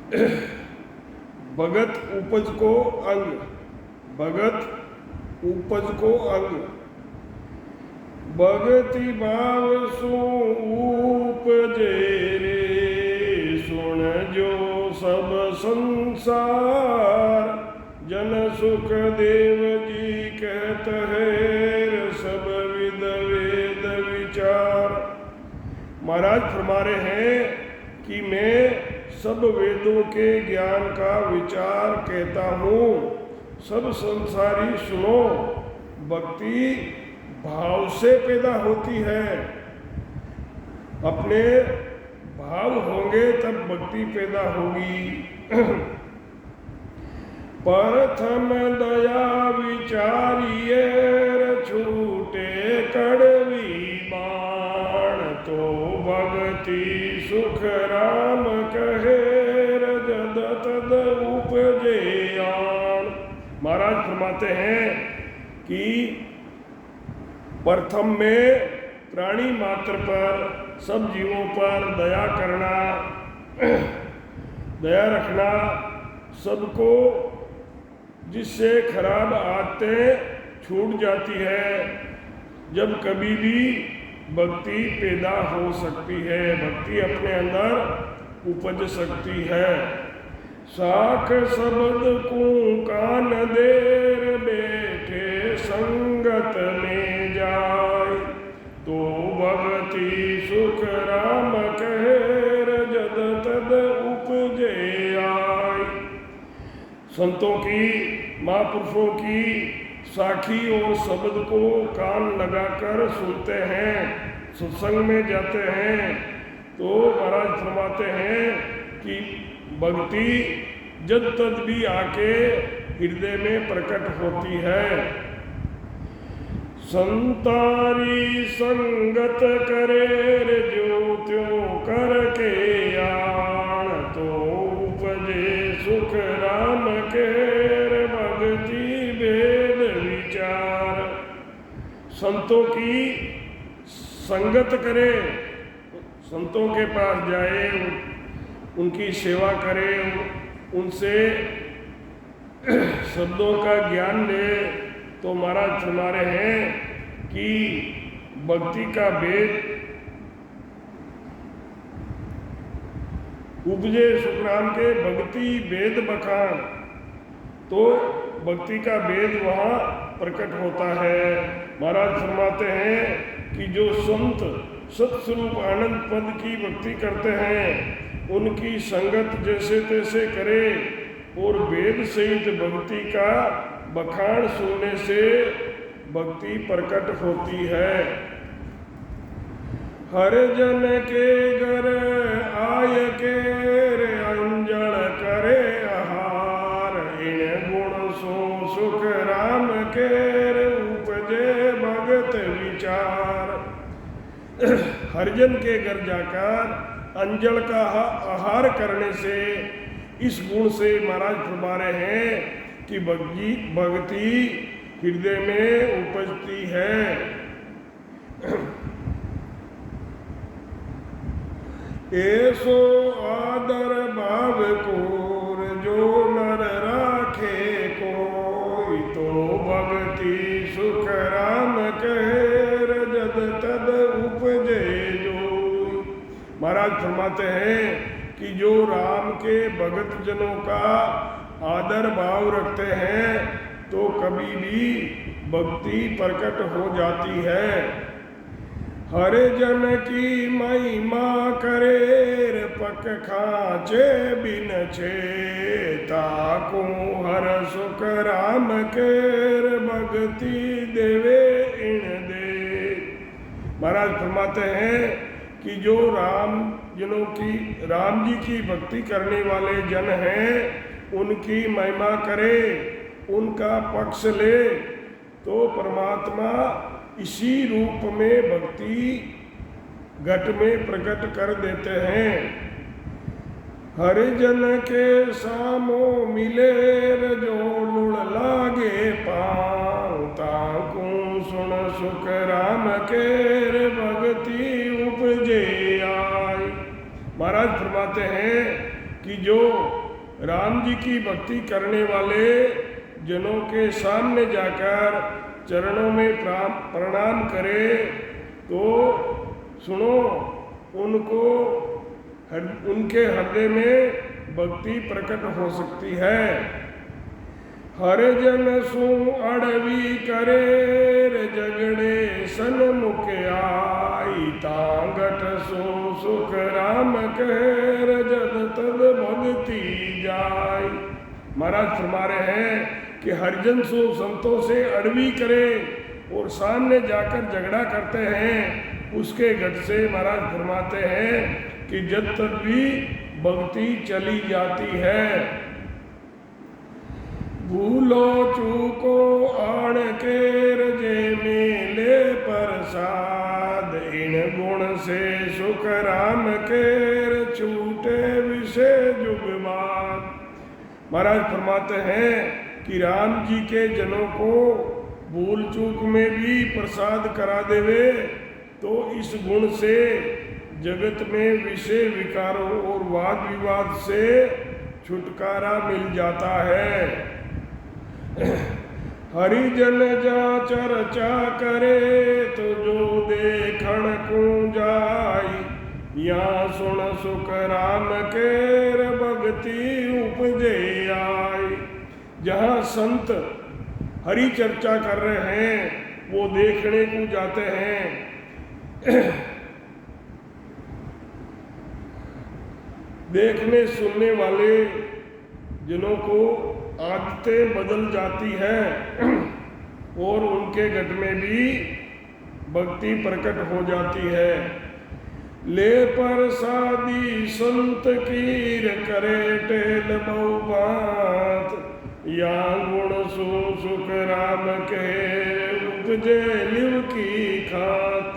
भगत उपज को अंग, भगत उपज को अंग, भगति भाव सो उपजे रे, सुन जो सब संसार, जन सुख देव जी कहत है, सब विद वेद विचार। महाराज फरमा रहे हैं कि मैं सब वेदों के ज्ञान का विचार कहता हूँ। सब संसारी सुनो, भक्ति भाव से पैदा होती है। अपने भाव होंगे तब भक्ति पैदा होगी। प्रथम दया विचारिए, छूटे कड़वी बाण, तो भक्ति सुख राम कहे, जद तद उपजे आन। महाराज फरमाते हैं कि प्रथम में प्राणी मात्र पर, सब जीवों पर दया करना, दया रखना, सबको जिससे खराब आदतें छूट जाती है। जब कभी भी भक्ति पैदा हो सकती है, भक्ति अपने अंदर उपज सकती है। साख शब्द को कान देर, बैठे संगत में जाए, तो भक्ति सुख राम कहे, जद तद उपजे आए। संतों की, महापुरुषों की साखी और शब्द को कान लगाकर सुनते हैं, सत्संग में जाते हैं, तो महाराज फरमाते हैं कि भक्ति जब तक भी आके हृदय में प्रकट होती है। संतारी संगत करे, जो त्यों करके आन, तो उपजे सुख राम के, भक्ति वेद विचार। संतों की संगत करे, संतों के पास जाए, उनकी सेवा करे, उनसे शब्दों का ज्ञान ले, तो महाराज फरमा रहे हैं कि भक्ति का वेद उपजे सुखराम के, भक्ति वेद बखान, तो भक्ति का वेद वहाँ प्रकट होता है। महाराज फरमाते हैं कि जो संत सत्स्वरूप आनंद पद की भक्ति करते हैं, उनकी संगत जैसे तैसे करे और वेद सहित भक्ति का बखान सुनने से भक्ति प्रकट होती है। हर जन के घर आय के, अंजल करे आहार, इन गुण सो सुख राम के, उपजे भगत विचार। हरिजन के घर जाकर अंजल का आहार करने से, इस गुण से महाराज फरमा रहे हैं कि भक्ति हृदय में उपजती है। ऐसो आदर भाव को, जो नर राखे कोई, तो भक्ति सुख राम कहे, जद तद उपजे जोई। महाराज फरमाते हैं कि जो राम के भगत जनों का आदर भाव रखते हैं, तो कभी भी भक्ति प्रकट हो जाती है। हर जन की महिमा करे, पक खाचे बिन छे, ताको हर सुख राम के, भक्ति देवे इन दे। महाराज फरमाते हैं कि जो राम जी की भक्ति करने वाले जन हैं, उनकी महिमा करे, उनका पक्ष ले, तो परमात्मा इसी रूप में भक्ति घट में प्रकट कर देते हैं। हर जन के सामो मिले, जो लुण लागे पाँव, ताको सुन सुख राम के, भक्ति उपजे आई। महाराज फरमाते हैं कि जो राम जी की भक्ति करने वाले जनों के सामने जाकर चरणों में प्रणाम करे तो सुनो, उनको उनके हृदय में भक्ति प्रकट हो सकती है। हर जन सु अड़वी करे जगड़े सन्मुख आई, तांगट सु सुख राम कहर जद तद भक्ति जाय। महाराज फरमा रहे हैं कि हरिजन सो संतों से अड़वी करे और सामने जाकर झगड़ा करते हैं, उसके गढ़ से महाराज फरमाते हैं कि जब तक भी भक्ति चली जाती है। भूलो चूको आण केर जे मेले प्रसाद, इन गुण से सुख राम केर छूटे विषय जुगबाद। महाराज फरमाते हैं कि राम जी के जनों को भूल चूक में भी प्रसाद करा देवे तो इस गुण से जगत में विषय विकारों और वाद विवाद से छुटकारा मिल जाता है। हरिजन जा चर्चा करे तो जो देखण को जाई, या सुन सुख राम केर भक्ति उपजे आई। जहाँ संत हरि चर्चा कर रहे हैं वो देखने को जाते हैं, देखने सुनने वाले जिनों को आदतें बदल जाती है और उनके गट में भी भक्ति प्रकट हो जाती है। ले प्रसादी संत कीर करे टेल बहु बात, या गुण सो सुख राम के उपजे लिव की खात।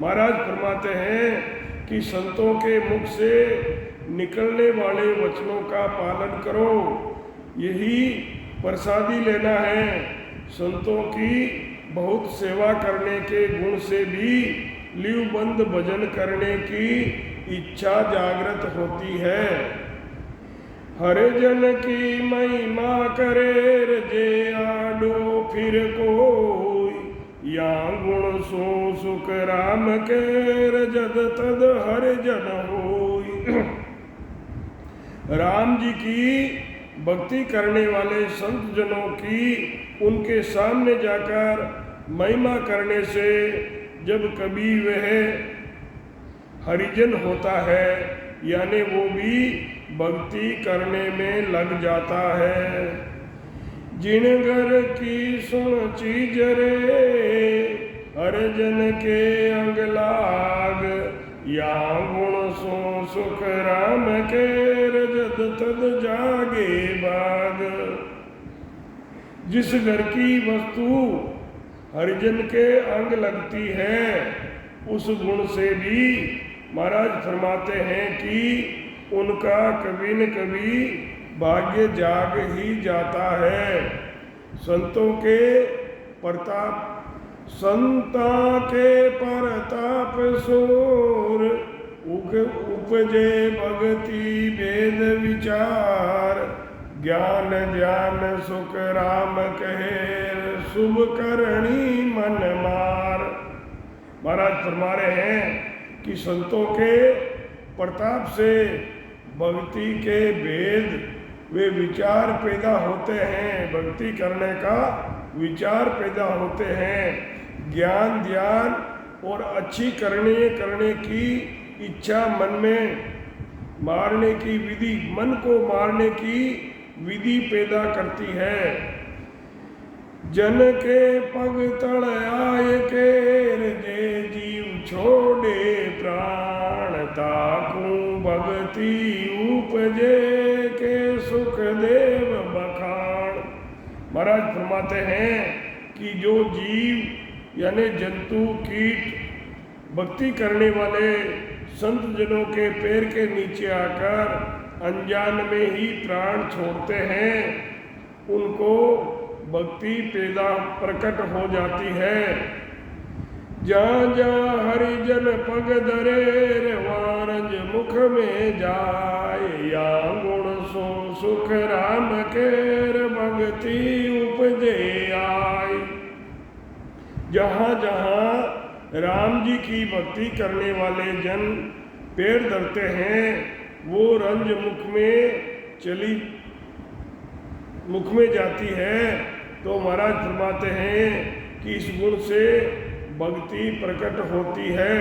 महाराज फरमाते हैं कि संतों के मुख से निकलने वाले वचनों का पालन करो, यही प्रसादी लेना है। संतों की बहुत सेवा करने के गुण से भी लिवबंद भजन करने की इच्छा जागृत होती है। हरे जन की महिमा करे जे आडो फिर कोई, या गुण सो सुख राम केर जद तद हर जन होई। राम जी की भक्ति करने वाले संत जनों की उनके सामने जाकर महिमा करने से जब कभी वह हरिजन होता है यानी वो भी भक्ति करने में लग जाता है। जिन घर की सुन चीज रे हरिजन के अंग लाग, या गुण सो सुख राम के रजत तद जागे बाग। जिस घर की वस्तु हरिजन के अंग लगती है उस गुण से भी महाराज फरमाते हैं कि उनका कभी न कभी भाग्य जाग ही जाता है। संतों के प्रताप, संता के प्रताप सोर उपजे भक्ति वेद विचार, ज्ञान ध्यान सुख राम कहे शुभ करणी मन मार। महाराज फरमा रहे हैं कि संतों के प्रताप से भक्ति के भेद वे विचार पैदा होते हैं, भक्ति करने का विचार पैदा होते हैं। ज्ञान ध्यान और अच्छी करने की इच्छा मन में मारने की विधि, मन को मारने की विधि पैदा करती है। जन के पग तल आय केर जे जीव छोड़े प्राण, ताकू भक्ति उपजे के सुख देव बखान। महाराज फरमाते हैं कि जो जीव यानी जंतु कीट भक्ति करने वाले संत जनों के पैर के नीचे आकर अनजान में ही प्राण छोड़ते हैं, उनको भक्ति पैदा प्रकट हो जाती है। जहाँ जहाँ हरिजन पग धरे वारज मुख में जाए, या सुख राम केर भगति उपजे आई। जहाँ जहाँ राम जी की भक्ति करने वाले जन पैर धरते हैं वो रंज मुख में जाती है। तो महाराज फरमाते हैं कि इस गुण से भक्ति प्रकट होती है।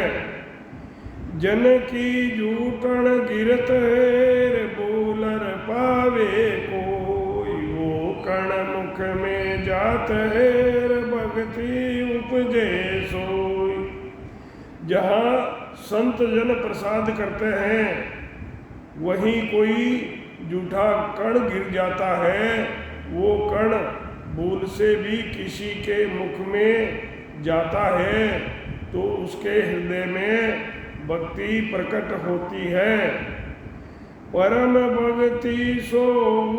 जन की जूटन गिरत है बोलर पावे कोई, वो कण मुख में जात है भक्ति उपजे सोई। जहाँ संत जन प्रसाद करते हैं वहीं कोई जूठा कण गिर जाता है, वो कण भूल से भी किसी के मुख में जाता है तो उसके हृदय में भक्ति प्रकट होती है। परम भक्ति सो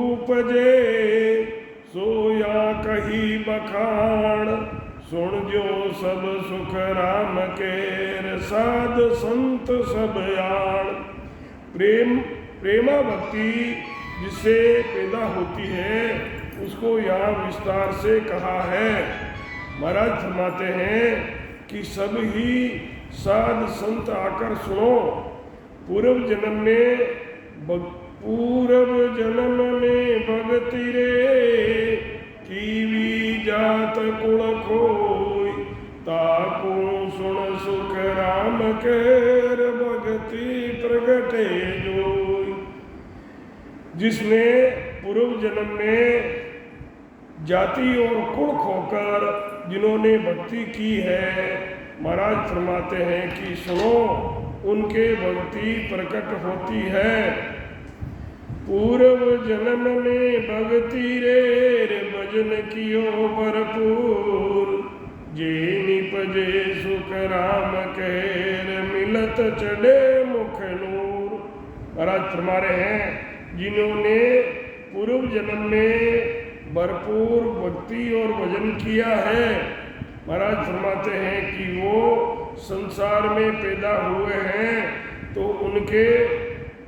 उपजे सोया कही बखान, सुन जो सब सुख राम केर साध संत सब आण। प्रेमा भक्ति जिससे पैदा होती है उसको यहाँ विस्तार से कहा है। महाराज फरमाते हैं कि सब ही साध संत आकर सुनो। पूर्व जन्म में भगति रे कीवी जात कुल खोई, ताको सुन सुख राम केर भगति प्रगटे जोई। जिसने पूर्व जन्म में जाति और कुल खोकर जिन्होंने भक्ति की है, महाराज फरमाते हैं कि सुनो उनके भक्ति प्रकट होती है। पूर्व जन्म में भक्ति रे भजन कियो भरपूर, जे निपजे सुख राम केर मिलत चढ़े मुख नूर। महाराज फरमा रहे हैं जिन्होंने पूर्व जन्म में भरपूर भक्ति और भजन किया है, महाराज फरमाते हैं कि वो संसार में पैदा हुए हैं तो उनके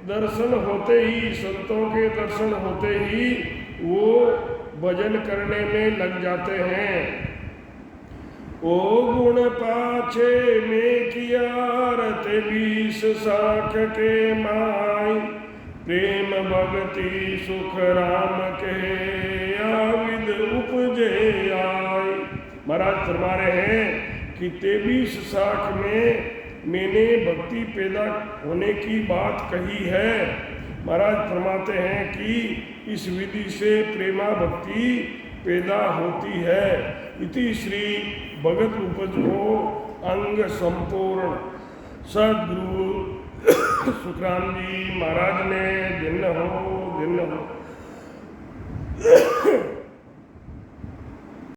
दर्शन होते ही, संतों के दर्शन होते ही वो भजन करने में लग जाते हैं। ओ गुण पाछे में किया रते 20 साख के माई, प्रेम भक्ति सुख राम के आविद उपजे आई। महाराज फरमा रहे हैं कि 23 साख में मैंने भक्ति पैदा होने की बात कही है। महाराज फरमाते हैं कि इस विधि से प्रेमा भक्ति पैदा होती है। इति श्री भगत उपजो अंग संपूर्ण। सद्गुरु सुखराम जी महाराज ने